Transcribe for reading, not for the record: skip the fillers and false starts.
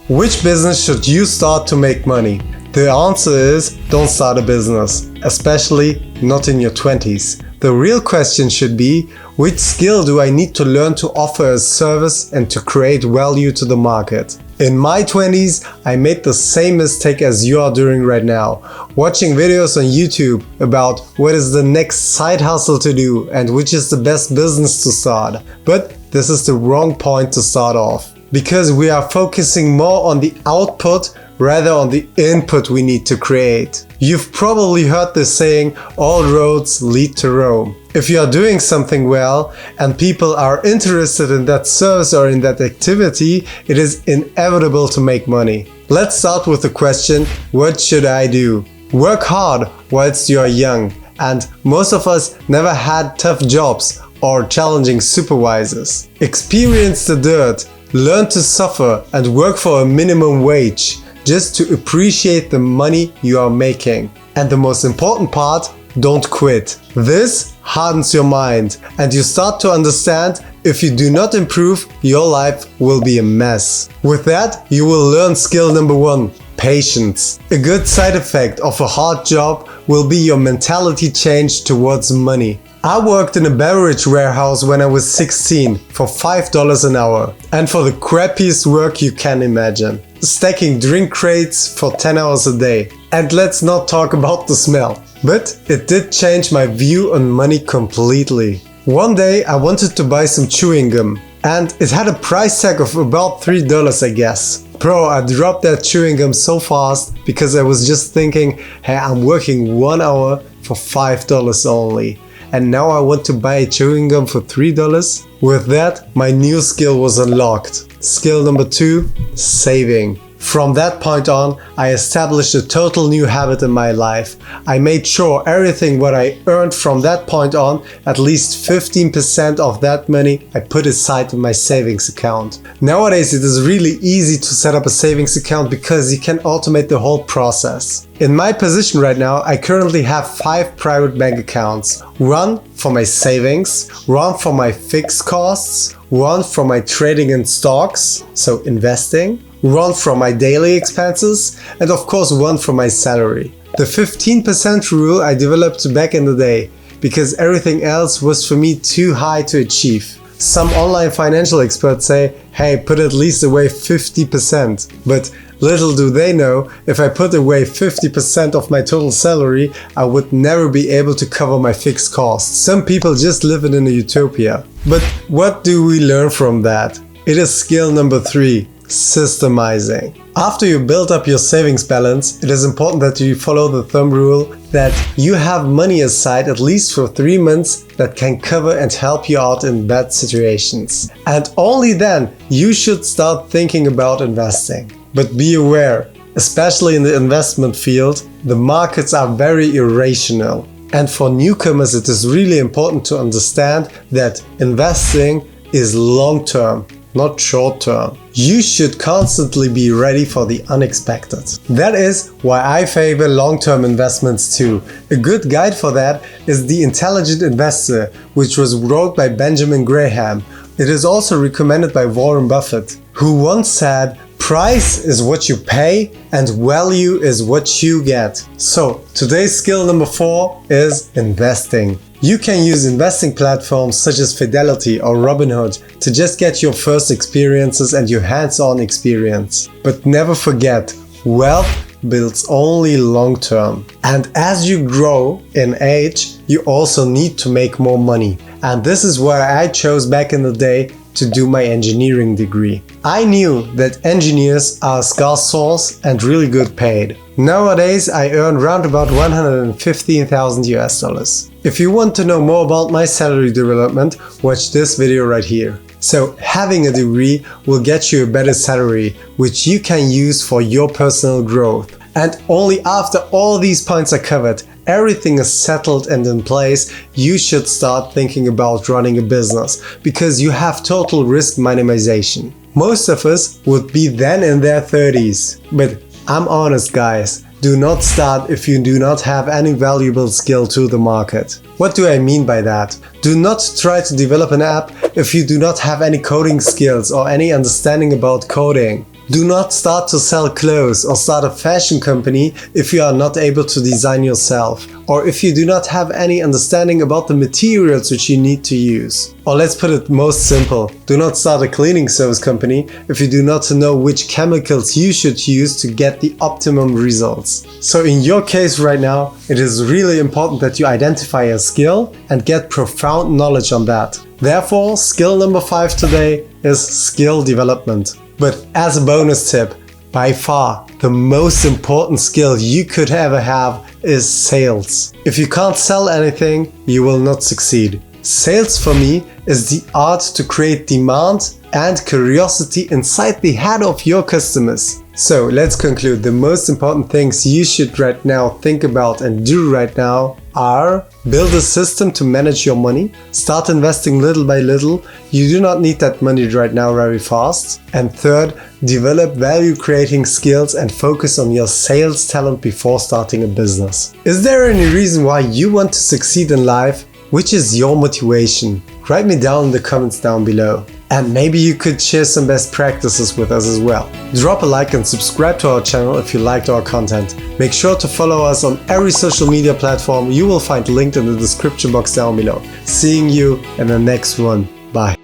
Which business should you start to make money? The answer is don't start a business, especially not in your 20s. The real question should be, which skill do I need to learn to offer a service and to create value to the market? In my 20s, I made the same mistake as you are doing right now, watching videos on YouTube about what is the next side hustle to do and which is the best business to start. But this is the wrong point to start off, because we are focusing more on the output rather on the input we need to create. You've probably heard this saying, all roads lead to Rome. If you are doing something well and people are interested in that service or in that activity, it is inevitable to make money. Let's start with the question, what should I do? Work hard whilst you are young, and most of us never had tough jobs or challenging supervisors. Experience the dirt, learn to suffer and work for a minimum wage, just to appreciate the money you are making. And the most important part, don't quit. This hardens your mind and you start to understand if you do not improve, your life will be a mess. With that, you will learn skill number 1, patience. A good side effect of a hard job will be your mentality change towards money. I worked in a beverage warehouse when I was 16 for $5 an hour, and for the crappiest work you can imagine. Stacking drink crates for 10 hours a day. And let's not talk about the smell. But it did change my view on money completely. One day I wanted to buy some chewing gum, and it had a price tag of about $3, I guess. Bro, I dropped that chewing gum so fast because I was just thinking, hey, I'm working 1 hour for $5 only. And now I want to buy a chewing gum for $3? With that, my new skill was unlocked. Skill number 2, saving. From that point on, I established a total new habit in my life. I made sure everything what I earned from that point on, at least 15% of that money I put aside in my savings account. Nowadays it is really easy to set up a savings account because you can automate the whole process. In my position right now, I currently have 5 private bank accounts. One for my savings, one for my fixed costs, one for my trading in stocks, so investing, one from my daily expenses, and of course one from my salary. The 15% rule I developed back in the day, because everything else was for me too high to achieve. Some online financial experts say, hey, put at least away 50%. But little do they know, if I put away 50% of my total salary, I would never be able to cover my fixed costs. Some people just live in a utopia. But what do we learn from that? It is skill number 3. Systemizing. After you build up your savings balance, it is important that you follow the thumb rule that you have money aside at least for 3 months that can cover and help you out in bad situations. And only then you should start thinking about investing. But be aware, especially in the investment field, the markets are very irrational. And for newcomers it is really important to understand that investing is long-term, not short-term. You should constantly be ready for the unexpected. That is why I favor long-term investments too. A good guide for that is The Intelligent Investor, which was wrote by Benjamin Graham. It is also recommended by Warren Buffett, who once said, price is what you pay and value is what you get. So today's skill number 4 is investing. You can use investing platforms such as Fidelity or Robinhood to just get your first experiences and your hands-on experience. But never forget, wealth builds only long-term. And as you grow in age, you also need to make more money. And this is why I chose back in the day to do my engineering degree. I knew that engineers are a scarce source and really good paid. Nowadays I earn round about $115,000 US. If you want to know more about my salary development, watch this video right here. So having a degree will get you a better salary, which you can use for your personal growth. And only after all these points are covered, everything is settled and in place, you should start thinking about running a business, because you have total risk minimization. Most of us would be then in their 30s. But I'm honest guys, do not start if you do not have any valuable skill to the market. What do I mean by that? Do not try to develop an app if you do not have any coding skills or any understanding about coding. Do not start to sell clothes or start a fashion company if you are not able to design yourself, or if you do not have any understanding about the materials which you need to use. Or let's put it most simple, do not start a cleaning service company if you do not know which chemicals you should use to get the optimum results. So in your case right now, it is really important that you identify a skill and get profound knowledge on that. Therefore, skill number 5 today is skill development. But as a bonus tip, by far the most important skill you could ever have is sales. If you can't sell anything, you will not succeed. Sales for me is the art to create demand and curiosity inside the head of your customers. So let's conclude. The most important things you should right now think about and do right now are: build a system to manage your money, start investing little by little, you do not need that money right now very fast. And third, develop value creating skills and focus on your sales talent before starting a business. Is there any reason why you want to succeed in life? Which is your motivation? Write me down in the comments down below. And maybe you could share some best practices with us as well. Drop a like and subscribe to our channel if you liked our content. Make sure to follow us on every social media platform you will find linked in the description box down below. Seeing you in the next one. Bye.